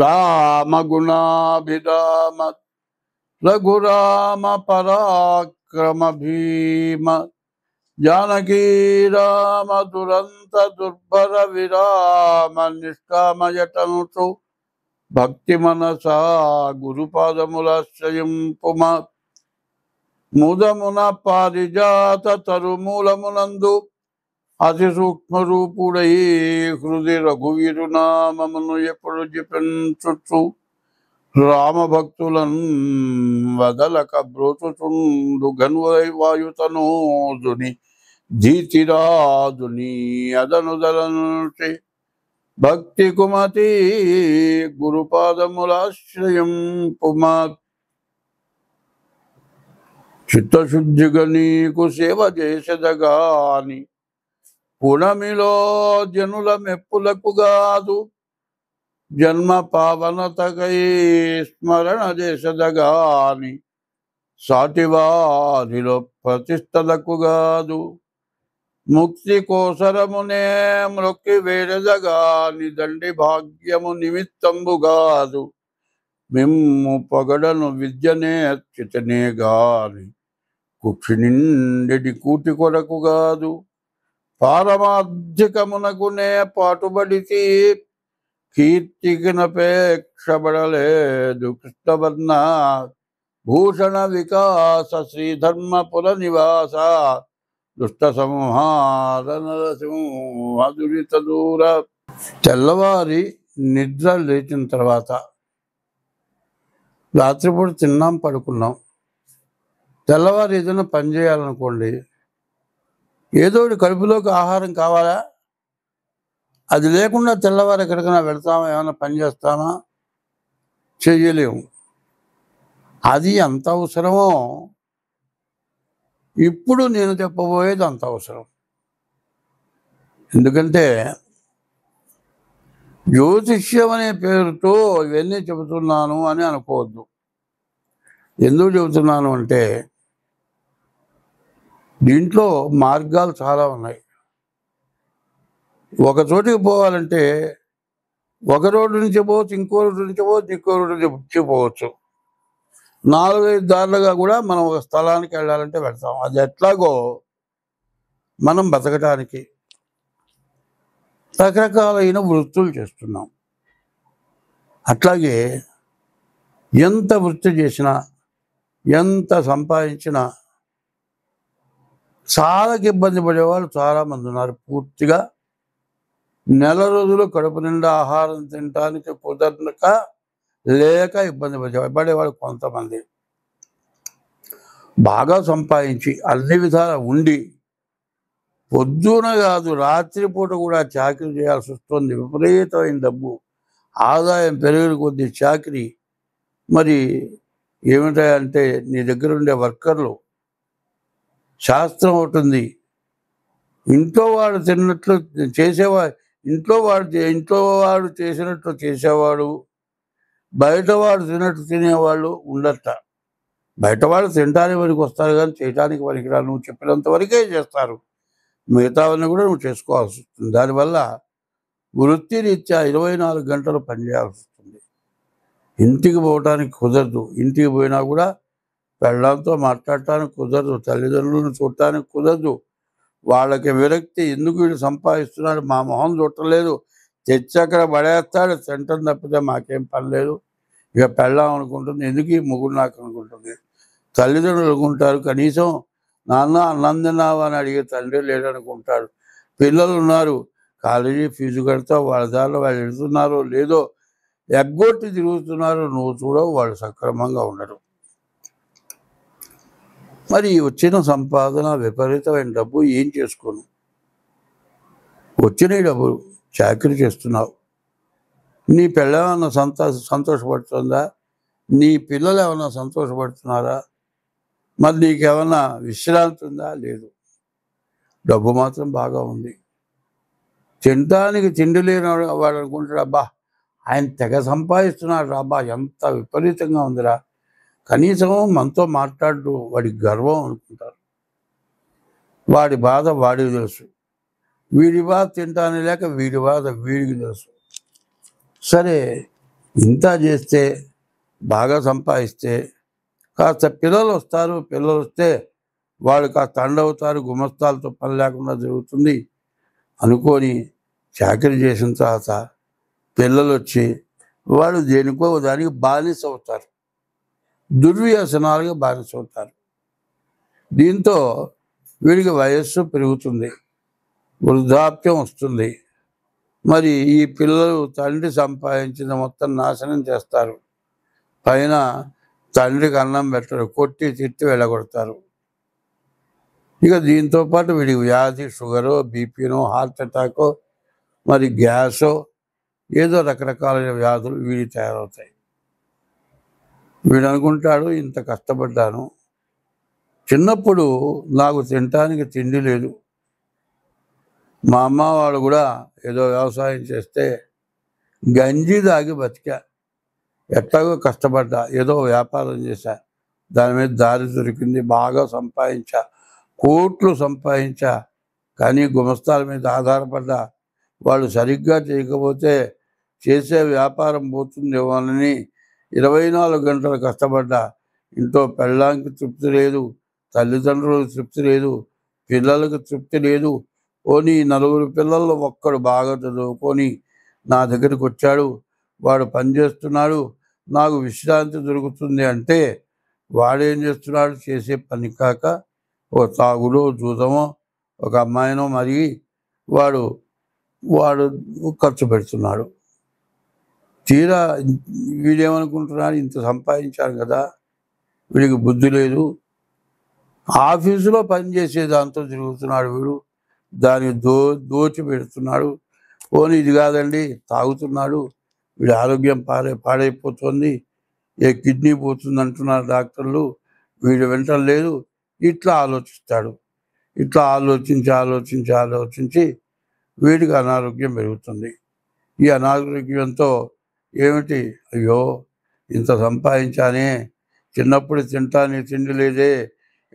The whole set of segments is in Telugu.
రామగుణాభిరామ రఘురామ పరాక్రమ భీమ జానకీ రామ దురంత దుర్భర విరామ నిష్కామయటనుచు భక్తి మనసా గురుపాదములాశ్రయింపుమ ముదమున పారిజాత తరుమూలమునందు అతి సూక్ష్మ రూపుడై హృది రఘువీరునామమును ఎప్పుడు జపించుచు రామభక్తులను వదలక బ్రోచుచుండు గన్వాయుతనోదుని ధీతిరాజుని అదనుదలనుచి భక్తి కుమతి గురుపాదములాశ్రయింపుమా చిత్తశుద్ధిగా నీకు సేవ చేసెదగాని పునమిలో జనుల మెప్పులకు గాదు జన్మ పావనతకై స్మరణ చేసెదగాని సాటివారిలో ప్రతిష్టలకు గాదు ముక్తి కోసరమునే మ్రొక్కి వేడెదగాని దండి భాగ్యము నిమిత్తంబు గాదు మిమ్ము పొగడను విద్యనే అచ్యుతనే గాని కుక్షి నిండెడి కూటి కొరకు గాదు పారమార్థికమునకునే పాటుబడితి కీర్తికినపేక్షబడలేదు కృష్ణవర్ణ భూషణ వికాస శ్రీధర్మపుర నివాస దుష్ట సంహార నరసింహదురిత దూర. తెల్లవారి నిద్ర లేచిన తర్వాత రాత్రిపూట తిన్నాం పడుకున్నాం, తెల్లవారు ఏదైనా పని చేయాలనుకోండి, ఏదో ఒకటి కడుపులోకి ఆహారం కావాలా, అది లేకుండా తెల్లవారు ఎక్కడికైనా వెళ్తామా, ఏమైనా పని చేస్తామా, చేయలేము. అది ఎంత అవసరమో ఇప్పుడు నేను చెప్పబోయేది అంత అవసరం. ఎందుకంటే జ్యోతిష్యం అనే పేరుతో ఇవన్నీ చెబుతున్నాను అని అనుకోవద్దు. ఎందుకు చెబుతున్నాను అంటే దీంట్లో మార్గాలు చాలా ఉన్నాయి. ఒక చోటికి పోవాలంటే ఒక రోడ్డు నుంచి పోవచ్చు, ఇంకో రోడ్డు నుంచి పోవచ్చు, ఇంకో రోడ్డు నుంచి పోవచ్చు. 4-5 దారులుగా కూడా మనం ఒక స్థలానికి వెళ్ళాలంటే వెళ్తాం. అది ఎట్లాగో మనం బతకడానికి రకరకాలైన వృత్తులు చేస్తున్నాం. అట్లాగే ఎంత వృత్తి చేసినా, ఎంత సంపాదించినా చాలా ఇబ్బంది పడేవాళ్ళు చాలామంది ఉన్నారు. పూర్తిగా నెల రోజులు కడుపు నిండా ఆహారం తినడానికి కుదరక లేక ఇబ్బంది పడేవాళ్ళు కొంతమంది. బాగా సంపాదించి అన్ని విధాల ఉండి పొద్దున కాదు రాత్రిపూట కూడా చాకరీ చేయాల్సి వస్తుంది. విపరీతమైన డబ్బు ఆదాయం పెరిగిన కొద్ది చాకరీ. మరి ఏమిటంటే నీ దగ్గర ఉండే వర్కర్లు, శాస్త్రం ఉంటుంది, ఇంట్లో వాడు తిన్నట్లు చేసేవాడు, ఇంట్లో వాడు చేసినట్లు చేసేవాడు, బయటవాడు తిన్నట్టు తినేవాళ్ళు ఉండట. బయటవాడు తినడానికి వరకు వస్తారు కానీ చేయడానికి పనికిరాదు. నువ్వు చెప్పినంత వరకే చేస్తారు, మిగతావన్నీ కూడా నువ్వు చేసుకోవాల్సి వస్తుంది. దానివల్ల వృత్తిరీత్యా 24 గంటలు పనిచేయాల్సి వస్తుంది. ఇంటికి పోవటానికి కుదరదు. ఇంటికి పోయినా కూడా పెళ్ళాంతో మాట్లాడటానికి కుదరదు, తల్లిదండ్రులను చూడటానికి కుదరదు. వాళ్ళకి విరక్తి, ఎందుకు వీడు సంపాదిస్తున్నాడు, మా మొహం చుట్టలేదు, తెచ్చి అక్కడ పడేస్తాడు, తింటం తప్పితే మాకేం పని లేదు. ఇక పెళ్ళాం అనుకుంటుంది, ఎందుకు ఈ మొగుడు నాకు అనుకుంటుంది. తల్లిదండ్రులు అనుకుంటారు, కనీసం నాన్న అన్నం తిన్నావా అని అడిగే తండ్రి లేడనుకుంటాడు. పిల్లలు ఉన్నారు, కాలేజీ ఫీజు కడతావు, వాళ్ళ దారిలో వాళ్ళు వెళుతున్నారో లేదో ఎగ్గొట్టి తిరుగుతున్నారు, నువ్వు చూడవు, వాళ్ళు సక్రమంగా ఉండరు. మరి వచ్చిన సంపాదన విపరీతమైన డబ్బు ఏం చేసుకోను? వచ్చిన డబ్బులు చాకరీ చేస్తున్నావు. నీ పిల్లలేమన్నా సంతోషపడుతుందా? నీ పిల్లలు ఏమన్నా సంతోషపడుతున్నారా? మరి నీకేమన్నా విశ్రాంతి ఉందా? లేదు. డబ్బు మాత్రం బాగా ఉంది. తినడానికి తిండి లేని వాడు అనుకుంటాడు, అబ్బా ఆయన తెగ సంపాదిస్తున్నాడు రా, అబ్బా ఎంత విపరీతంగా ఉందిరా, కనీసం మనతో మాట్లాడు, వాడికి గర్వం అనుకుంటారు. వాడి బాధ వాడికి తెలుసు, వీడి బాధ తింటానే లేక వీడి బాధ వీడికి తెలుసు. సరే, ఇంత చేస్తే బాగా సంపాదిస్తే కాస్త పిల్లలు వస్తారు, పిల్లలు వస్తే వాళ్ళు కాస్త అండవుతారు, గుమస్తాలతో పని లేకుండా జరుగుతుంది అనుకొని చాకరీ చేసిన తర్వాత పిల్లలు వచ్చి వాళ్ళు దేనికో దానికి బానిస అవుతారు, దుర్వ్యసనాలుగా బానిస అవుతారు. దీంతో వీడికి వయస్సు పెరుగుతుంది, వృద్ధాప్యం వస్తుంది. మరి ఈ పిల్లలు తండ్రి సంపాదించిన మొత్తం నాశనం చేస్తారు. పైన తండ్రికి అన్నం పెట్టరు, కొట్టి తిట్టి వెళ్ళగొడతారు. ఇక దీంతో పాటు వీడికి వ్యాధి, షుగరో, బీపీనో, హార్ట్ అటాకో, మరి గ్యాసో, ఏదో రకరకాల వ్యాధులు వీడి తయారవుతాయి. వీడు అనుకుంటాడు, ఇంత కష్టపడ్డాను, చిన్నప్పుడు నాకు తినటానికి తిండి లేదు, మా అమ్మ వాళ్ళు కూడా ఏదో వ్యవసాయం చేస్తే గంజి దాగి బతికా, ఎట్లాగో కష్టపడ్డా, ఏదో వ్యాపారం చేశా, దాని మీద దారి దొరికింది, బాగా సంపాదించా, కోట్లు సంపాదించా, కానీ గుమస్తాల మీద ఆధారపడ్డా, వాళ్ళు సరిగ్గా చేయకపోతే చేసే వ్యాపారం పోతుందేమోనని 24 గంటలు కష్టపడ్డా. ఇంట్లో పెళ్ళాంకి తృప్తి లేదు, తల్లిదండ్రులకు తృప్తి లేదు, పిల్లలకు తృప్తి లేదు. పోనీ 4 పిల్లల్లో ఒక్కడు బాగా చదువుకొని నా దగ్గరికి వచ్చాడు, వాడు పనిచేస్తున్నాడు, నాకు విశ్రాంతి దొరుకుతుంది అంటే వాడేం చేస్తున్నాడు, చేసే పని కాక ఒక తాగుడో జూదమో ఒక అమ్మాయినో మరి వాడు వాడు ఖర్చు పెడుతున్నాడు. తీరా వీడేమనుకుంటున్నాడు, ఇంత సంపాదించాడు కదా, వీడికి బుద్ధి లేదు, ఆఫీసులో పనిచేసే దాంతో తిరుగుతున్నాడు వీడు, దాన్ని దోచి పెడుతున్నాడు. పోనీ ఇది కాదండి, తాగుతున్నాడు, వీడి ఆరోగ్యం పాడైపోతుంది, ఏ కిడ్నీ పోతుంది అంటున్నారు డాక్టర్లు, వీడు వెంటలేదు. ఇట్లా ఆలోచిస్తాడు. ఇట్లా ఆలోచించి వీడికి అనారోగ్యం పెరుగుతుంది. ఈ అనారోగ్యంతో ఏమిటి, అయ్యో ఇంత సంపాదించానే, చిన్నప్పుడు తినటానికి తిండి లేదే,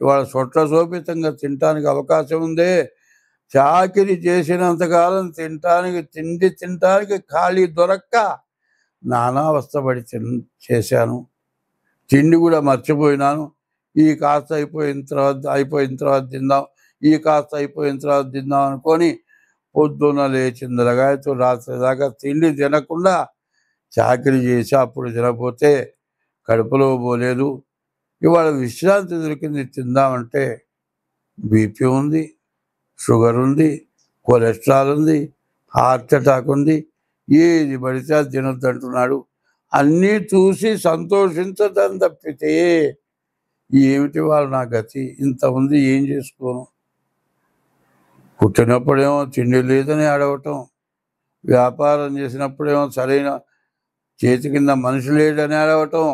ఇవాళ సొట్లశోభితంగా తినటానికి అవకాశం ఉందే, చాకిరి చేసినంతకాలం తినటానికి ఖాళీ దొరక్క నానా అవస్థపడి చేశాను, తిండి కూడా మర్చిపోయినాను, ఈ కాస్త అయిపోయిన తర్వాత తిందాం, ఈ కాస్త అయిపోయిన తర్వాత తిందాం అనుకొని పొద్దున్న లేచిన రగాయతో రాత్రి దాకా తిండి తినకుండా చాకరీ చేసి అప్పుడు తినకపోతే కడుపులో పోలేదు. ఇవాళ విశ్రాంతి దొరికింది, తిందామంటే బీపీ ఉంది, షుగర్ ఉంది, కొలెస్ట్రాల్ ఉంది, హార్ట్ అటాక్ ఉంది, ఏది పడితే అది తినొద్దంటున్నాడు. అన్నీ చూసి సంతోషించదని తప్పితే ఏమిటి వాళ్ళు నా గతి, ఇంత ఉంది, ఏం చేసుకోను. పుట్టినప్పుడేమో తిండి లేదని అడగటం, వ్యాపారం చేసినప్పుడేమో సరైన చేతి కింద మనిషి లేడని అడగటం,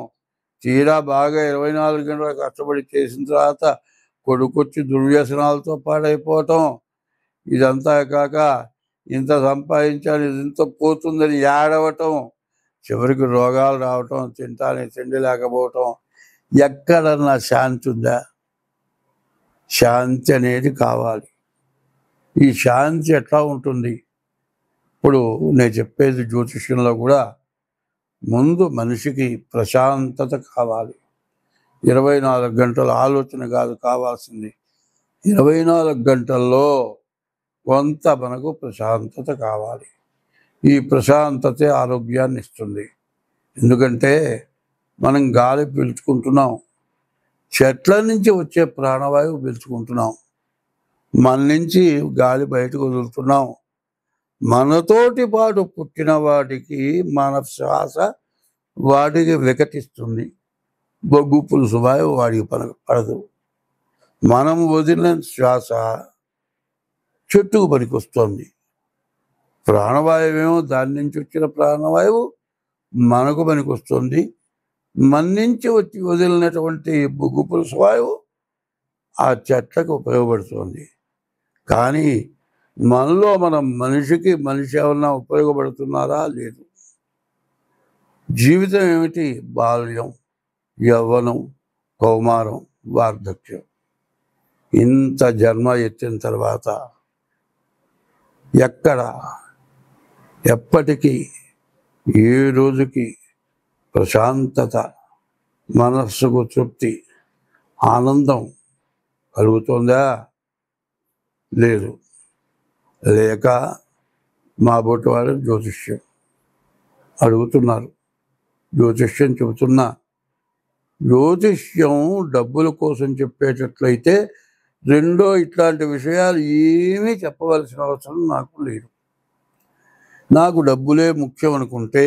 తీరా బాగా 24 గంటలు కష్టపడి చేసిన తర్వాత కొడుకొచ్చి దుర్వ్యసనాలతో పాడైపోవటం, ఇదంతా కాక ఇంత సంపాదించాను, ఇది ఇంత పోతుందని ఏడవటం, చివరికి రోగాలు రావటం, తినటానికి తిండి లేకపోవటం. ఎక్కడన్నా శాంతి ఉందా? శాంతి అనేది కావాలి. ఈ శాంతి ఎట్లా ఉంటుంది? ఇప్పుడు నేను చెప్పేది జ్యోతిష్యంలో కూడా ముందు మనిషికి ప్రశాంతత కావాలి. 24 గంటల ఆలోచన కాదు కావాల్సింది, 24 గంటల్లో కొంత మనకు ప్రశాంతత కావాలి. ఈ ప్రశాంతతే ఆరోగ్యాన్ని ఇస్తుంది. ఎందుకంటే మనం గాలి పీల్చుకుంటున్నాం, చెట్ల నుంచి వచ్చే ప్రాణవాయువు పీల్చుకుంటున్నాం, మన నుంచి గాలి బయటకు వదులుతున్నాం. మనతోటి పాటు పుట్టిన వాటికి మన శ్వాస వాటికి వికటిస్తుంది, బొగ్గు పులుసు వాయువు వాడికి పడదు. మనం వదిలిన శ్వాస చెట్టుకు పనికొస్తుంది. ప్రాణవాయువేమో దాని నుంచి వచ్చిన ప్రాణవాయువు మనకు పనికొస్తుంది. మన నుంచి వచ్చి వదిలినటువంటి బొగ్గు పులుసు వాయువు ఆ చెట్లకు ఉపయోగపడుతుంది. కానీ మనలో మనం మనిషికి మనిషి ఏమన్నా ఉపయోగపడుతున్నారా? లేదు. జీవితం ఏమిటి? బాల్యం, యవ్వనం, కౌమారం, వార్ధక్యం. ఇంత జన్మ ఎత్తిన తర్వాత ఎక్కడ, ఎప్పటికీ, ఏ రోజుకి ప్రశాంతత, మనస్సుకు తృప్తి, ఆనందం కలుగుతుందా? లేదు. లేక మా బోటి వారు జ్యోతిష్యం అడుగుతున్నారు. జ్యోతిష్యం చెబుతున్నా, జ్యోతిష్యం డబ్బుల కోసం చెప్పేటట్లయితే రెండో ఇట్లాంటి విషయాలు ఏమీ చెప్పవలసిన అవసరం నాకు లేదు. నాకు డబ్బులే ముఖ్యం అనుకుంటే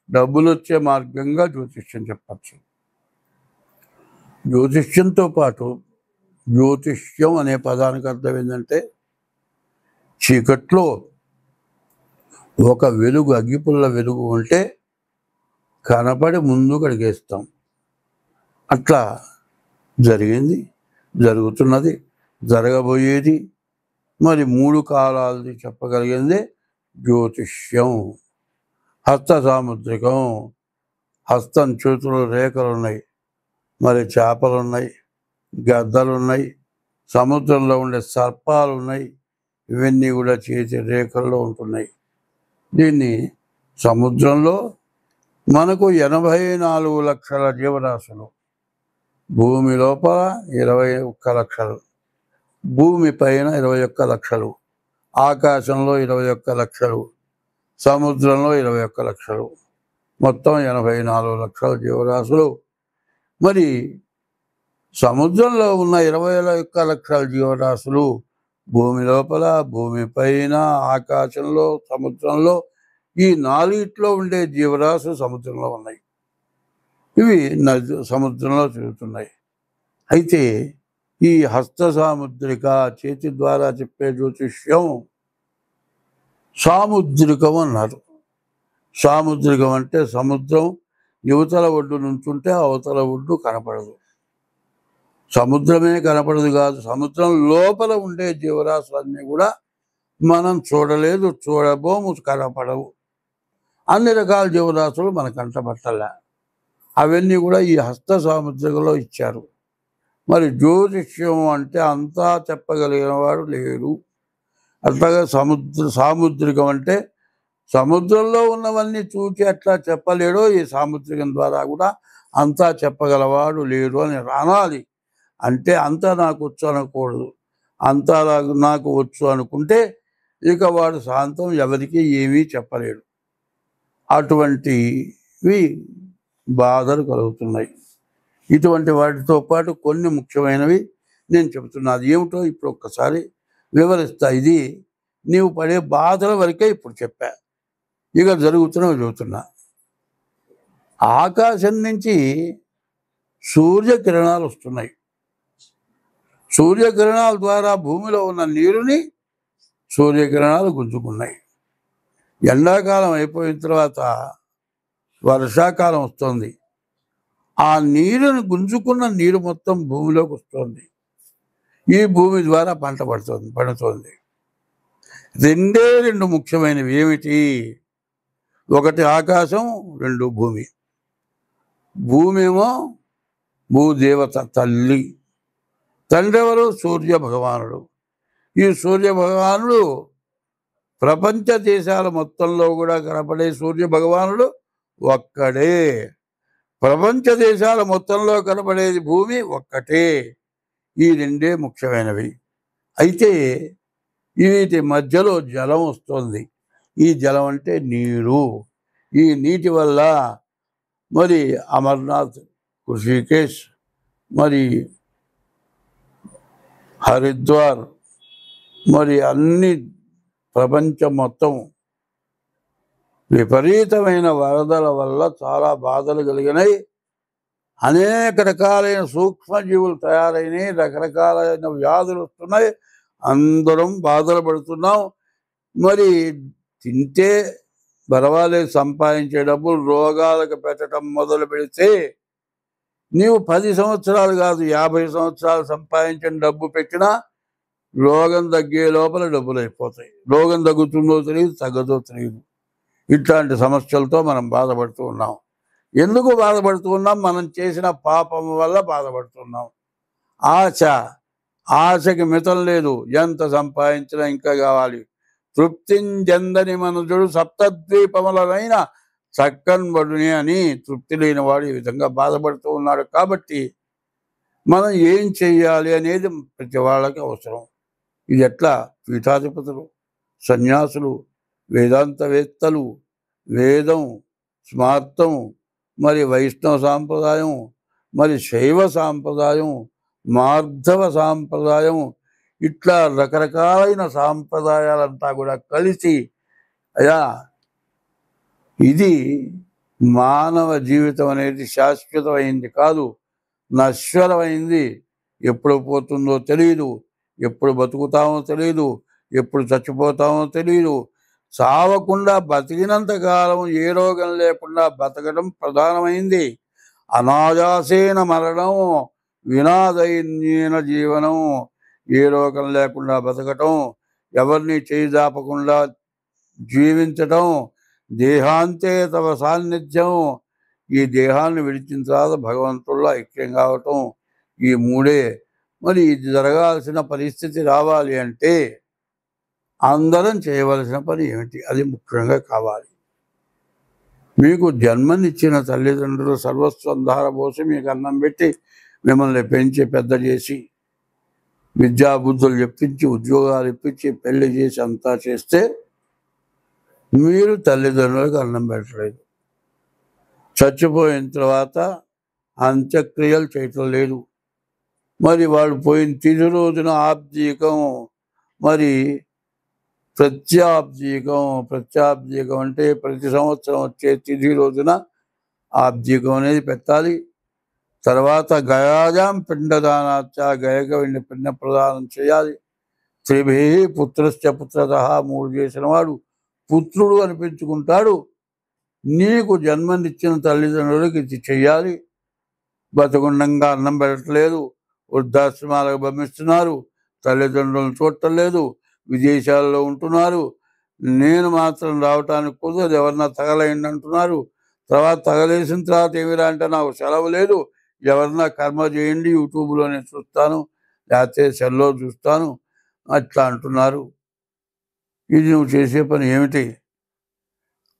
డబ్బులు వచ్చే మార్గంగా జ్యోతిష్యం చెప్పచ్చు. జ్యోతిష్యంతో పాటు, జ్యోతిష్యం అనే పదానికి అర్థం ఏంటంటే చీకట్లో ఒక వెలుగు, అగ్గిపుల్ల వెలుగు ఉంటే కనపడి ముందుకు అడిగేస్తాం. అట్లా జరిగింది, జరుగుతున్నది, జరగబోయేది, మరి 3 కాలాలది చెప్పగలిగింది జ్యోతిష్యం. హస్త సాముద్రికం, హస్తం చేతులు రేఖలు ఉన్నాయి, మరి చేపలు ఉన్నాయి, గద్దలు ఉన్నాయి, సముద్రంలో ఉండే సర్పాలు ఉన్నాయి. ఇవన్నీ కూడా చేతి రేఖల్లో ఉంటున్నాయి. దీన్ని సముద్రంలో మనకు 84 లక్షల జీవరాశులు, భూమి లోపల 21 లక్షలు, భూమి పైన 21 లక్షలు, ఆకాశంలో 21 లక్షలు, సముద్రంలో 21 లక్షలు, మొత్తం 84 లక్షల జీవరాశులు. మరి సముద్రంలో ఉన్న 21 లక్షల జీవరాశులు భూమి లోపల, భూమి పైన, ఆకాశంలో, సముద్రంలో, ఈ 4 ఉండే జీవరాశులు సముద్రంలో ఉన్నాయి. ఇవి సముద్రంలో తిరుగుతున్నాయి. అయితే ఈ హస్త సాముద్రిక, చేతి ద్వారా చెప్పే జ్యోతిష్యం సాముద్రికం అన్నారు. సాముద్రికం అంటే సముద్రం యువతల ఒడ్డు నుంచుంటే అవతల ఒడ్డు కనపడదు. సముద్రమే కనపడదు కాదు, సముద్రం లోపల ఉండే జీవరాశులన్నీ కూడా మనం చూడలేదు, చూడబోము, కనపడవు. అన్ని రకాల జీవరాశులు మన కంటపట్టలే. అవన్నీ కూడా ఈ హస్త సాముద్రికలో ఇచ్చారు. మరి జ్యోతిష్యం అంటే అంతా చెప్పగలిగిన వాడు లేడు. అట్లాగే సాముద్రికం అంటే సముద్రంలో ఉన్నవన్నీ చూచి అట్లా చెప్పలేడో, ఈ సాముద్రికం ద్వారా కూడా అంతా చెప్పగలవాడు లేడు అని అనాలి. అంటే అంతా నాకు వచ్చు అనకూడదు. అంతా నాకు వచ్చు అనుకుంటే ఇక వాడు శాంతం ఎవరికి ఏమీ చెప్పలేడు. అటువంటివి బాధలు కలుగుతున్నాయి. ఇటువంటి వాటితో పాటు కొన్ని ముఖ్యమైనవి నేను చెబుతున్నా. అది ఏమిటో ఇప్పుడు ఒక్కసారి వివరిస్తా. ఇది నీవు పడే బాధల వరకే ఇప్పుడు చెప్పా. ఇక జరుగుతున్నవి చెబుతున్నా. ఆకాశం నుంచి సూర్యకిరణాలు వస్తున్నాయి. సూర్యకిరణాల ద్వారా భూమిలో ఉన్న నీరుని సూర్యకిరణాలు గుంజుకున్నాయి. ఎండాకాలం అయిపోయిన తర్వాత వర్షాకాలం వస్తుంది. ఆ నీరుని గుంజుకున్న నీరు మొత్తం భూమిలోకి వస్తుంది. ఈ భూమి ద్వారా పంట పండుతుంది. రెండే 2 ముఖ్యమైనవి ఏమిటి? ఒకటి ఆకాశం, 2 భూమి. భూమి ఏమో భూదేవత తల్లి. తండ్రి ఎవరు? సూర్య భగవానుడు. ఈ సూర్య భగవానుడు ప్రపంచ దేశాల మొత్తంలో కూడా కనపడే సూర్య భగవానుడు ఒక్కడే. ప్రపంచ దేశాల మొత్తంలో కనపడేది భూమి ఒక్కటే. ఈ 2 ముఖ్యమైనవి. అయితే వీటి మధ్యలో జలం వస్తుంది. ఈ జలం అంటే నీరు. ఈ నీటి వల్ల మరి అమర్నాథ్, ఋషికేశ్, మరి హరిద్వార్, మరి అన్ని ప్రపంచం మొత్తం విపరీతమైన వరదల వల్ల చాలా బాధలు కలిగినాయి. అనేక రకాలైన సూక్ష్మజీవులు తయారైనాయి. రకరకాలైన వ్యాధులు వస్తున్నాయి. అందరం బాధలు పడుతున్నాం. మరి తింటే పర్వాలేదు, సంపాదించే డబ్బులు రోగాలకు పెట్టడం మొదలు పెడితే నీవు 10 సంవత్సరాలు కాదు 50 సంవత్సరాలు సంపాదించిన డబ్బు పెట్టినా రోగం తగ్గే లోపల డబ్బులు అయిపోతాయి. రోగం తగ్గుతుందో తెలియదు, తగ్గదో తెలియదు. ఇట్లాంటి సమస్యలతో మనం బాధపడుతూ ఉన్నాం. ఎందుకు బాధపడుతూ ఉన్నాం? మనం చేసిన పాపం వల్ల బాధపడుతున్నాం. ఆశకి మితం లేదు. ఎంత సంపాదించినా ఇంకా కావాలి. తృప్తించెందని మనుజుడు సప్తద్వీపములైన చక్కనిబడుని అని తృప్తి లేని వాడు ఈ విధంగా బాధపడుతూ ఉన్నాడు. కాబట్టి మనం ఏం చెయ్యాలి అనేది ప్రతి వాళ్ళకి అవసరం. ఇది ఎట్లా? పీఠాధిపతులు, సన్యాసులు, వేదాంతవేత్తలు, వేదం, స్మార్తం, మరి వైష్ణవ సాంప్రదాయం, మరి శైవ సాంప్రదాయం, మార్ధవ సాంప్రదాయం, ఇట్లా రకరకాలైన సాంప్రదాయాలంతా కూడా కలిసి అయా ఇది మానవ జీవితం అనేది శాశ్వతమైంది కాదు, నశ్వరమైంది. ఎప్పుడు పోతుందో తెలియదు, ఎప్పుడు బతుకుతామో తెలియదు, ఎప్పుడు చచ్చిపోతామో తెలియదు. చావకుండా బతికినంత కాలం ఏ రోగం లేకుండా బతకడం ప్రధానమైంది. అనాయాసేన మరణం వినాదైన్యేన జీవనం. ఏ రోగం లేకుండా బతకటం, ఎవరిని చేయి దాపకుండా జీవించటం, దేహాంతే తవ సాన్నిధ్యం. ఈ దేహాన్ని విడిచిన తర్వాత భగవంతుల్లో ఐక్యం కావటం, ఈ మూడే. మరి ఇది జరగాల్సిన పరిస్థితి రావాలి అంటే అందరం చేయవలసిన పని ఏమిటి? అది ముఖ్యంగా కావాలి. మీకు జన్మనిచ్చిన తల్లిదండ్రులు సర్వస్వం ధారపోసి మీకు అన్నం పెట్టి మిమ్మల్ని పెంచి పెద్ద చేసి విద్యాబుద్ధులు చెప్పించి ఉద్యోగాలు ఇప్పించి పెళ్లి చేసి అంతా చేస్తే మీరు తల్లిదండ్రులకు అన్నం పెట్టలేదు. చచ్చిపోయిన తర్వాత అంత్యక్రియలు చేయటం లేదు. మరి వాళ్ళు పోయిన తిథి రోజున ఆబ్దీకం, మరి ప్రత్యాబ్దీకం అంటే ప్రతి సంవత్సరం వచ్చే తిథి రోజున ఆబ్దీకం అనేది పెట్టాలి. తర్వాత గయాజాం పిండదానాచ, గయక వెళ్ళి పిండ ప్రదానం చేయాలి. త్రిభి పుత్రశ్చ పుత్రత, 3 చేసిన వాడు పుత్రుడు అనిపించుకుంటాడు. నీకు జన్మనిచ్చిన తల్లిదండ్రులకు ఇది చెయ్యాలి. బతకుండంగా అన్నం పెట్టలేదు, వృద్ధాశ్రమాలకు పంపిస్తున్నారు, తల్లిదండ్రులను చూడటం లేదు, విదేశాల్లో ఉంటున్నారు. నేను మాత్రం రావటానికి కుదరదు, ఎవరన్నా తగలేయండి అంటున్నారు. తర్వాత తగలేసిన తర్వాత ఏమిరా అంటే నాకు సెలవు లేదు, ఎవరన్నా కర్మ చేయండి, యూట్యూబ్లోనే చూస్తాను, లేకపోతే సెల్లో చూస్తాను అట్లా అంటున్నారు. ఇది నువ్వు చేసే పని ఏమిటి?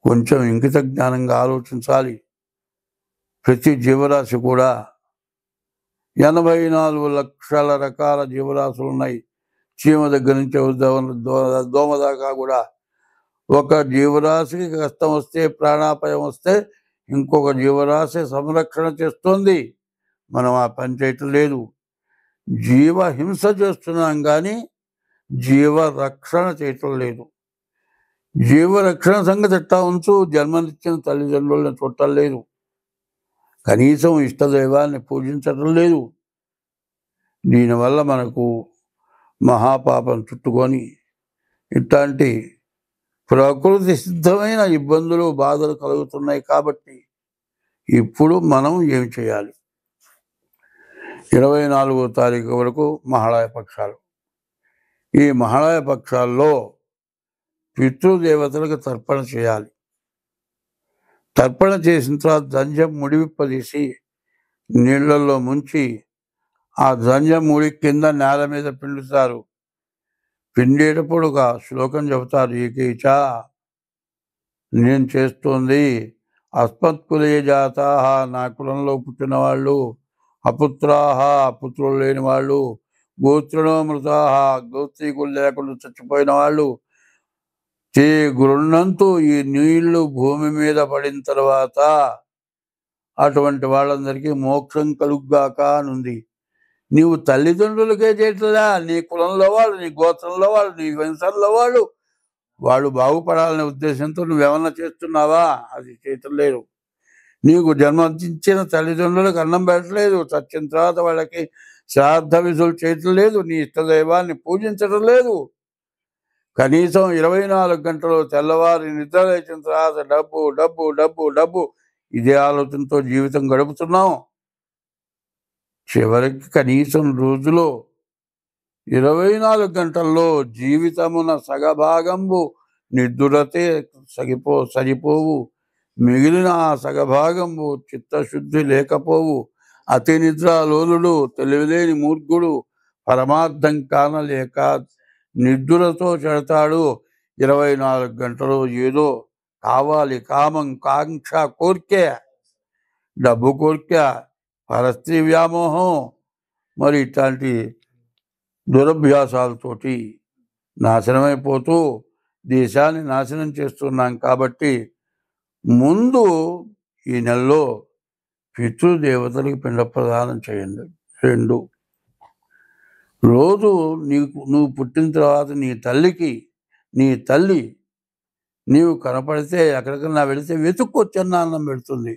కొంచెం ఇంకిత జ్ఞానంగా ఆలోచించాలి. ప్రతి జీవరాశి కూడా 84 లక్షల రకాల జీవరాశులు ఉన్నాయి. చీమ దగ్గర నుంచి దోమ దాకా కూడా. ఒక జీవరాశికి కష్టం వస్తే, ప్రాణాపాయం వస్తే ఇంకొక జీవరాశి సంరక్షణ చేస్తుంది. మనం ఆ పని చేయటం లేదు. జీవహింస చేస్తున్నాం కానీ జీవరక్షణ చేయటం లేదు. జీవరక్షణ సంగతి ఎట్టా ఉంచు, జన్మనిచ్చిన తల్లిదండ్రులను చూడటం లేదు, కనీసం ఇష్టదైవాన్ని పూజించటం లేదు. దీనివల్ల మనకు మహాపాపం చుట్టుకొని ఇట్లాంటి ప్రకృతి సిద్ధమైన ఇబ్బందులు, బాధలు కలుగుతున్నాయి. కాబట్టి ఇప్పుడు మనం ఏం చేయాలి? 24వ తారీఖు వరకు మహాళయ పక్షాలు. ఈ మహాళయ పక్షాల్లో పితృదేవతలకు తర్పణ చేయాలి. తర్పణ చేసిన తర్వాత దంజం ముడివిప్పదీసి నీళ్లలో ముంచి ఆ దంజం ముడి కింద నేల మీద పిండుతారు. పిండేటప్పుడు ఒక శ్లోకం చెబుతారు. ఏకైచ, నేను చేస్తోంది అస్మత్కులే జాతా, నా కులంలో పుట్టిన వాళ్ళు, అపుత్రాహ, పుత్రులు లేని వాళ్ళు, గోత్రులో మృతాహ, గోత్రీకులు లేకుండా చచ్చిపోయిన వాళ్ళు, చే గృహంతు, ఈ నీళ్లు భూమి మీద పడిన తర్వాత అటువంటి వాళ్ళందరికీ మోక్షం కలుగ్గాక అనుంది. నీవు తల్లిదండ్రులకే చేయట్లా, నీ కులంలో వాళ్ళు, నీ గోత్రంలో వాళ్ళు, నీ వంశంలో వాళ్ళు బాగుపడాలనే ఉద్దేశంతో నువ్వేమన్నా చేస్తున్నావా? అది చేయటం లేదు. నీకు జన్మనిచ్చిన తల్లిదండ్రులకు అన్నం పెట్టలేదు, చచ్చిన తర్వాత వాళ్ళకి శ్రాద్ధ విధులు చేయటం లేదు, నీ ఇష్టదైవాన్ని పూజించడం లేదు. కనీసం 24 గంటలు తెల్లవారి నిద్ర లేచిన తర్వాత డబ్బు డబ్బు డబ్బు డబ్బు ఇదే ఆలోచనతో జీవితం గడుపుతున్నాం. చివరికి కనీసం రోజులో 24 గంటల్లో జీవితమున సగభాగంబు నిద్దురతే సరిపోవు, మిగిలిన ఆ సగభాగంబు చిత్తశుద్ధి లేకపోవు. అతి నిద్రాలోలుడు, తెలివిలేని మూర్ఖుడు, పరమార్థం కానలేక నిద్దురతో చెడతాడు. 24 గంటలు ఏదో కావాలి, కామం, కాంక్ష, కోరిక, డబ్బు కోరిక, పరస్త్రీ వ్యామోహం, మరి ఇట్లాంటి దురభ్యాసాలతోటి నాశనమైపోతూ దేశాన్ని నాశనం చేస్తున్నాం. కాబట్టి ముందు ఈ నెలలో పితృదేవతలకు పిండ ప్రదానం చేయండి. 2, రోజు నువ్వు పుట్టిన తర్వాత నీ తల్లి నీవు కనపడితే ఎక్కడికన్నా వెళితే వెతుక్కొచ్చన్న అన్నం పెడుతుంది.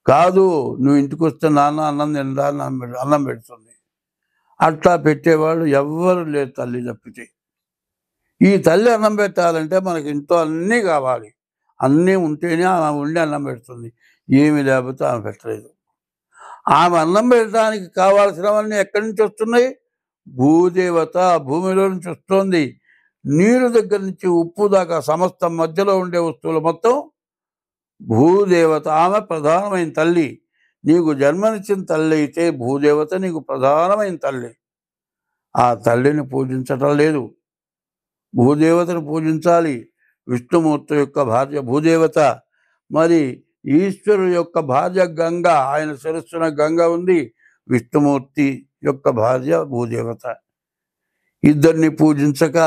కాదు, నువ్వు ఇంటికి వస్తే నాన్న అన్నం తిందా అన్నం పెడుతుంది. అట్లా పెట్టేవాళ్ళు ఎవ్వరు లేరు తల్లి తప్పితే. ఈ తల్లి అన్నం పెట్టాలంటే మనకి ఇంట్లో అన్నీ కావాలి. అన్నీ ఉంటేనే ఆమె ఉండి అన్నం పెడుతుంది. ఏమి లేకపోతే ఆమె పెట్టలేదు. ఆమె అన్నం పెట్టడానికి కావాల్సినవన్నీ ఎక్కడి నుంచి వస్తున్నాయి? భూదేవత భూమిలో నుంచి వస్తుంది. నీరు దగ్గర నుంచి ఉప్పు దాకా సమస్తం మధ్యలో ఉండే వస్తువులు మొత్తం భూదేవత. ఆమె ప్రధానమైన తల్లి. నీకు జన్మనిచ్చిన తల్లి అయితే భూదేవత నీకు ప్రధానమైన తల్లి. ఆ తల్లిని పూజించటం లేదు. భూదేవతను పూజించాలి. విష్ణుమూర్తి యొక్క భార్య భూదేవత. మరి ఈశ్వరుడు యొక్క భార్య గంగ. ఆయన శిరస్సున గంగ ఉంది. విష్ణుమూర్తి యొక్క భార్య భూదేవత. ఇద్దరిని పూజించక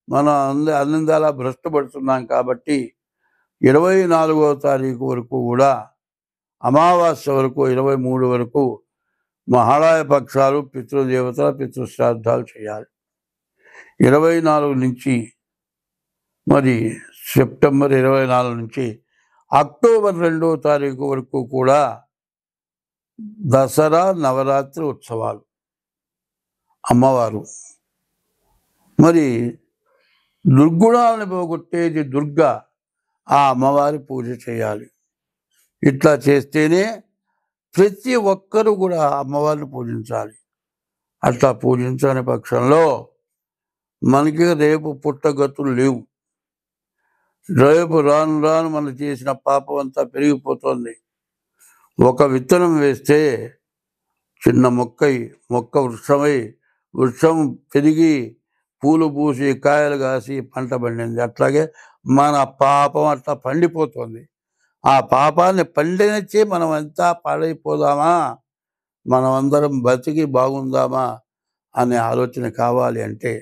మనం అన్నిందాలా భ్రష్టపడుతున్నాం. కాబట్టి 24వ తారీఖు వరకు కూడా, అమావాస్య వరకు 23 వరకు మహాళయ పక్షాలు పితృదేవతల పితృశ్రాద్ధాలు చేయాలి. 24 నుంచి మరి సెప్టెంబర్ 24 నుంచి అక్టోబర్ 2వ తారీఖు వరకు కూడా దసరా నవరాత్రి ఉత్సవాలు. అమ్మవారు మరి దుర్గుణాలను పోగొట్టేది దుర్గా. ఆ అమ్మవారి పూజ చేయాలి. ఇట్లా చేస్తేనే ప్రతి ఒక్కరూ కూడా అమ్మవారిని పూజించాలి. అట్లా పూజించని పక్షంలో మనకి రేపు పుట్టగతులు లేవు. రేపు రాను రాను మనం చేసిన పాపం అంతా పెరిగిపోతుంది. ఒక విత్తనం వేస్తే చిన్న మొక్క వృక్షమై, వృక్షం పెరిగి పూలు పూసి కాయలు కాసి పంట పండింది. అట్లాగే మన పాపం అట్లా పండిపోతుంది. ఆ పాపాన్ని పండినచ్చి మనమంతా పాడైపోదామా, మనమందరం బతికి బాగుందామా అనే ఆలోచన కావాలి. అంటే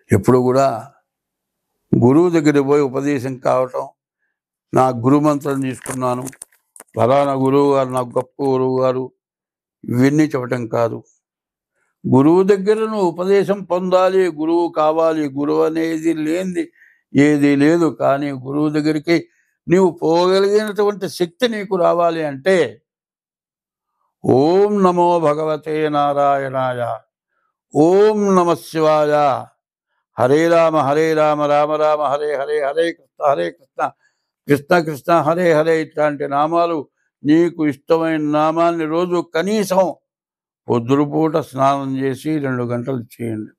ఎప్పుడు కూడా గురువు దగ్గరికి పోయి ఉపదేశం కావటం, నా గురుమంత్రం తీసుకున్నాను, ఫలానా గురువు గారు నాకు గొప్ప గురువు గారు, ఇవన్నీ చెప్పటం కాదు. గురువు దగ్గర నువ్వు ఉపదేశం పొందాలి, గురువు కావాలి. గురువు అనేది లేనిది ఏది లేదు. కానీ గురువు దగ్గరికి నీవు పోగలిగినటువంటి శక్తి నీకు రావాలి అంటే ఓం నమో భగవతే నారాయణాయ, ఓం నమ శివాయ, హరే రామ రామ రామ హరే హరే, హరే కృష్ణ కృష్ణ కృష్ణ హరే హరే. ఇట్లాంటి నామాలు నీకు ఇష్టమైన నామాన్ని రోజు కనీసం పొద్దురుపూట స్నానం చేసి 2 గంటలు చేయండి.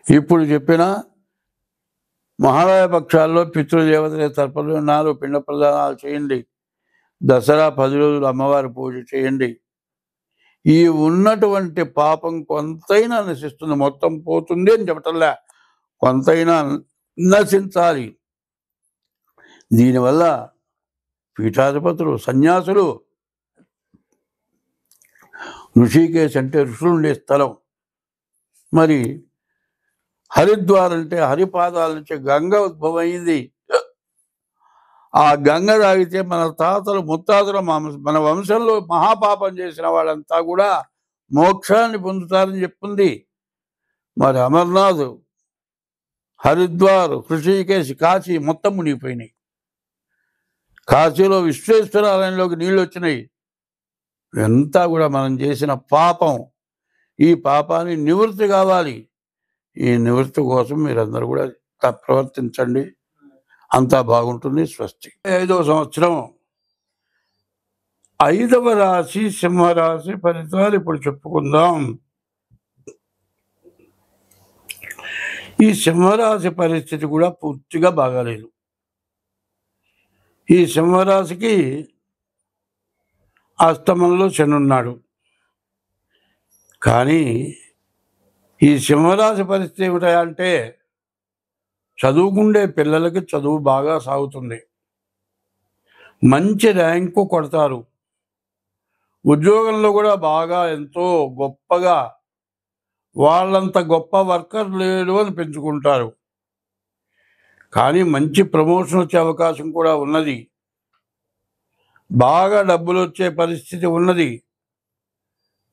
ఇప్పుడు చెప్పిన మహాలయ పక్షాల్లో పితృదేవతల తరపున 4 పిండ ప్రదానాలు చేయండి. దసరా 10 రోజులు అమ్మవారి పూజ చేయండి. ఈ ఉన్నటువంటి పాపం కొంతైనా నశిస్తుంది. మొత్తం పోతుంది అని చెప్పటంలే, కొంతైనా నశించాలి. దీనివల్ల పీఠాధిపతులు, సన్యాసులు, ఋషికేశ్ అంటే ఋషులుండే స్థలం, మరి హరిద్వార్ అంటే హరిపాదాల నుంచి గంగ ఉద్భవమైంది. ఆ గంగ తాగితే మన తాతలు ముత్తాతలు మన వంశంలో మహాపాపం చేసిన వాళ్ళంతా కూడా మోక్షాన్ని పొందుతారని చెప్పింది. మరి అమర్నాథ్, హరిద్వార్, ఋషికేశ్, కాశీ మొత్తం మునిగిపోయినాయి. కాశీలో విశ్వేశ్వరాలయంలోకి నీళ్ళు వచ్చినాయి. ఎంత కూడా మనం చేసిన పాపం, ఈ పాపాన్ని నివృత్తి కావాలి. ఈ నివృత్తి కోసం మీరందరూ కూడా ప్రవర్తించండి. అంతా బాగుంటుంది. స్వస్తి. 5వ సంవత్సరం 5వ రాశి సింహరాశి ఫలితాలు ఇప్పుడు చెప్పుకుందాం. ఈ సింహరాశి పరిస్థితి కూడా పూర్తిగా బాగాలేదు. ఈ సింహరాశికి అష్టమంలో శని ఉన్నాడు. కానీ ఈ సింహరాశి పరిస్థితి ఏమిటంటే చదువుకుండే పిల్లలకి చదువు బాగా సాగుతుంది, మంచి ర్యాంకు కొడతారు, ఉద్యోగంలో కూడా బాగా ఎంతో గొప్పగా వాళ్ళంత గొప్ప వర్కర్ లేడు అని పెంచుకుంటారు. కానీ మంచి ప్రమోషన్ వచ్చే అవకాశం కూడా ఉన్నది, బాగా డబ్బులు వచ్చే పరిస్థితి ఉన్నది,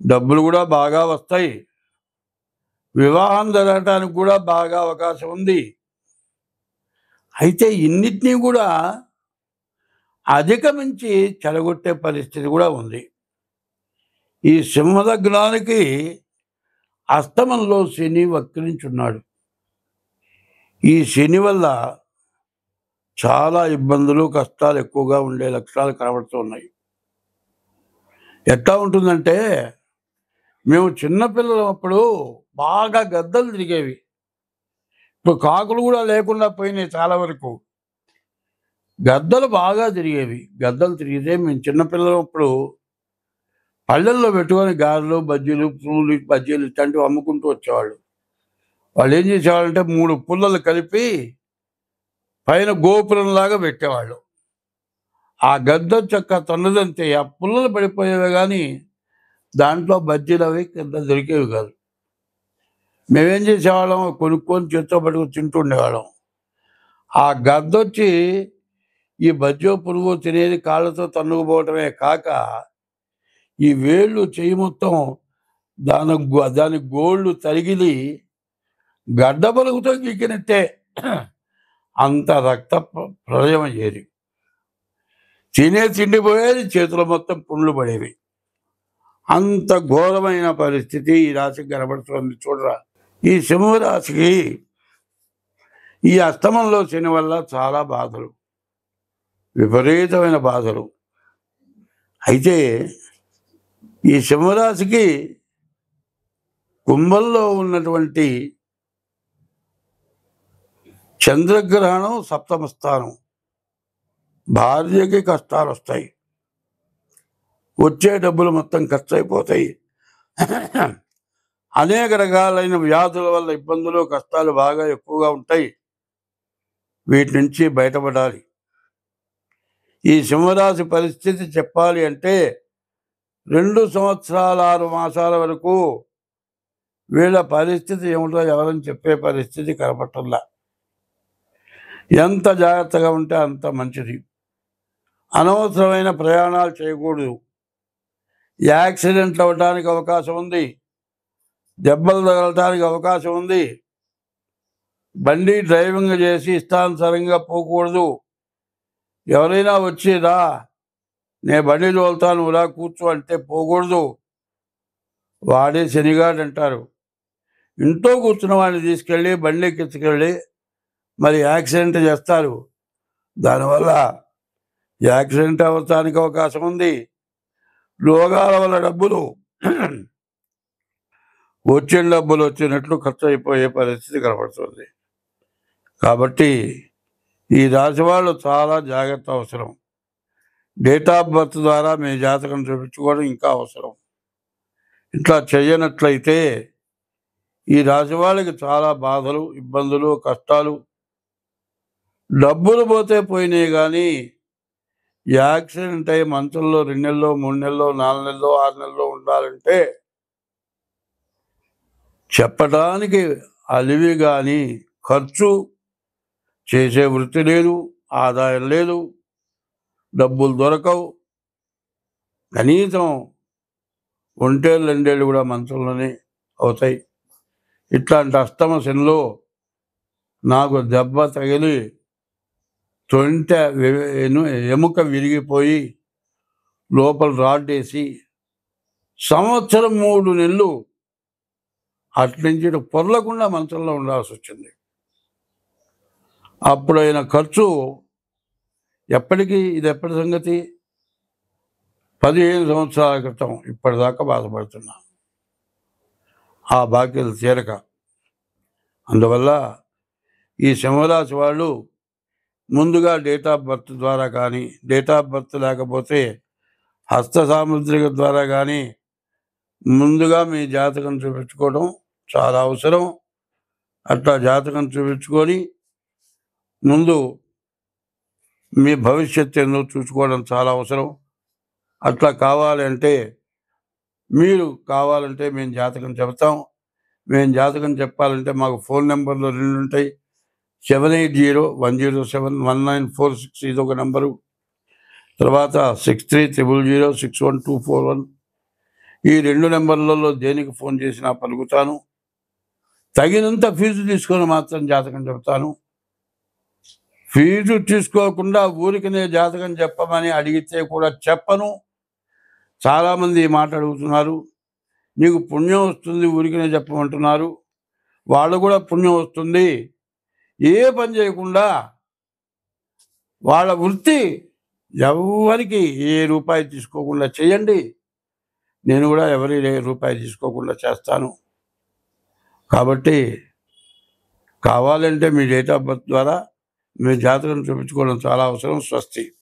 డబ్బులు కూడా బాగా వస్తాయి, వివాహం జరగటానికి కూడా బాగా అవకాశం ఉంది. అయితే ఇన్నిటినీ కూడా అధిగమించి చెడగొట్టే పరిస్థితి కూడా ఉంది. ఈ సింహలగ్నానికి అష్టమంలో శని వక్రించున్నాడు. ఈ శని వల్ల చాలా ఇబ్బందులు కష్టాలు ఎక్కువగా ఉండే లక్షణాలు కనబడుతున్నాయి. ఎట్లా ఉంటుందంటే, మేము చిన్నపిల్లలప్పుడు బాగా గద్దలు తిరిగేవి, ఇప్పుడు కాకులు కూడా లేకుండా పోయినాయి చాలా వరకు. గద్దలు బాగా తిరిగేవి, గద్దలు తిరిగితే మేము చిన్నపిల్లలప్పుడు పళ్ళల్లో పెట్టుకొని గారెలు బజ్జీలు పూలు బజ్జీలు ఇట్లాంటివి అమ్ముకుంటూ వచ్చేవాళ్ళు. వాళ్ళు ఏం చేసేవాళ్ళంటే 3 పుల్లలు కలిపి పైన గోపురంలాగా పెట్టేవాళ్ళు. ఆ గద్ద చెక్క తొన్నదంతే ఆ పుల్లలు పడిపోయేవి, కానీ దాంట్లో బజ్జీలు అవి కింద దొరికేవి కాదు. మేమేం చేసేవాళ్ళం, కొనుక్కొని చేత్తో పట్టుకొని తింటూ ఉండేవాళ్ళం. ఆ గద్దొచ్చి ఈ బజ్జో పురుగు తినేది కాళ్ళతో తన్నుకుపోవటమే కాక, ఈ వేళ్ళు చెయ్యి మొత్తం దాని గోళ్ళు తరిగిలి గడ్డ పలుగుతో గీకినట్టే అంత రక్త ప్రళయం అయ్యేది. తినే తిండి పోయేది, చేతులు మొత్తం పుండ్లు పడేవి. అంత ఘోరమైన పరిస్థితి ఈ రాశికి కనబడుతుంది. చూడరా, ఈ సింహరాశికి ఈ అష్టమంలో శని వల్ల చాలా బాధలు, విపరీతమైన బాధలు. అయితే ఈ సింహరాశికి కుంభంలో ఉన్నటువంటి చంద్రగ్రహణం సప్తమ స్థానం, భార్యకి కష్టాలు వస్తాయి, వచ్చే డబ్బులు మొత్తం ఖర్చు అయిపోతాయి, అనేక రకాలైన వ్యాధుల వల్ల ఇబ్బందులు కష్టాలు బాగా ఎక్కువగా ఉంటాయి. వీటి నుంచి బయటపడాలి. ఈ సింహరాశి పరిస్థితి చెప్పాలి అంటే 2 సంవత్సరాల 6 మాసాల వరకు వీళ్ళ పరిస్థితి ఏమిటో ఎవరని చెప్పే పరిస్థితి కనపట్టల్లా. ఎంత జాగ్రత్తగా ఉంటే అంత మంచిది. అనవసరమైన ప్రయాణాలు చేయకూడదు, యాక్సిడెంట్లు అవ్వడానికి అవకాశం ఉంది, దెబ్బలు తగలటానికి అవకాశం ఉంది, బండి డ్రైవింగ్ చేసి ఇష్టానుసారంగా పోకూడదు. ఎవరైనా వచ్చి రా నేను బండి తోలుతాను రా కూర్చో అంటే పోకూడదు, వాడే శనిగాడు అంటారు. ఇంట్లో కూర్చున్న వాడిని తీసుకెళ్ళి బండి ఎక్కించుకెళ్ళి మరి యాక్సిడెంట్ చేస్తారు. దానివల్ల యాక్సిడెంట్ అవ్వటానికి అవకాశం ఉంది. రోగాల వల్ల డబ్బులు వచ్చిన డబ్బులు వచ్చినట్లు ఖర్చు అయిపోయే పరిస్థితి కనబడుతుంది. కాబట్టి ఈ రాశి వాళ్ళు చాలా జాగ్రత్త అవసరం. డేట్ ఆఫ్ బర్త్ ద్వారా మీ జాతకం చూపించుకోవడం ఇంకా అవసరం. ఇట్లా చేయనట్లయితే ఈ రాశి వాళ్ళకి చాలా బాధలు, ఇబ్బందులు, కష్టాలు, డబ్బులు పోతే పోయినాయి, కానీ యాక్సిడెంట్ అయ్యి మంచంలో 2 నెలల్లో 3 నెలల్లో 4 నెలల్లో 6 నెలల్లో ఉండాలంటే చెప్పడానికి అలివి, కానీ ఖర్చు చేసే వృత్తి లేదు, ఆదాయం లేదు, డబ్బులు దొరకవు. కనీసం 1 ఏళ్ళు 2 ఏళ్ళు కూడా మంచంలోనే అవుతాయి. ఇట్లాంటి అష్టమ శనిలో నాకు దెబ్బ తగిలి తొంట ఎముక విరిగిపోయి లోపల రాడ్డేసి సంవత్సరం 3 నెలలు అట్నుంచి పొర్లకుండా మంచంలో ఉండాల్సి వచ్చింది. అప్పుడైన ఖర్చు ఎప్పటికీ, ఇది ఎప్పటి సంగతి, 15 సంవత్సరాల క్రితం. ఇప్పటిదాకా బాధపడుతున్నా ఆ బాకీలు తీరక. అందువల్ల ఈ సింహరాశి వాళ్ళు ముందుగా డేట్ ఆఫ్ బర్త్ ద్వారా కానీ, డేట్ ఆఫ్ బర్త్ లేకపోతే హస్త సాముద్రిక ద్వారా కానీ ముందుగా మీ జాతకం చూపించుకోవడం చాలా అవసరం. అట్లా జాతకం చూపించుకొని ముందు మీ భవిష్యత్తు ఏందో చూసుకోవడం చాలా అవసరం. అట్లా కావాలంటే మీరు కావాలంటే మేము జాతకం చెబుతాం. మేము జాతకం చెప్పాలంటే మాకు ఫోన్ నెంబర్లు 2 ఉంటాయి. 7801071946 ఇదొక నెంబరు. తర్వాత 6300061241 ఈ 2 నెంబర్లలో దేనికి ఫోన్ చేసినా పలుకుతాను. తగినంత ఫీజు తీసుకొని మాత్రం జాతకం చెప్తాను. ఫీజు తీసుకోకుండా ఊరికనే జాతకం చెప్పమని అడిగితే కూడా చెప్పను. చాలామంది ఈ మాట అడుగుతున్నారు. నీకు పుణ్యం వస్తుంది ఊరికనే చెప్పమంటున్నారు. వాళ్ళు కూడా పుణ్యం వస్తుంది. ఏ పని చేయకుండా వాళ్ళ వృత్తి ఎవరికి ఏ రూపాయి తీసుకోకుండా చేయండి. నేను కూడా ఎవరి రూపాయి తీసుకోకుండా చేస్తాను. కాబట్టి కావాలంటే మీ డేట్ ఆఫ్ బర్త్ ద్వారా మీ జాతకం చూపించుకోవడం చాలా అవసరం. స్వస్తి.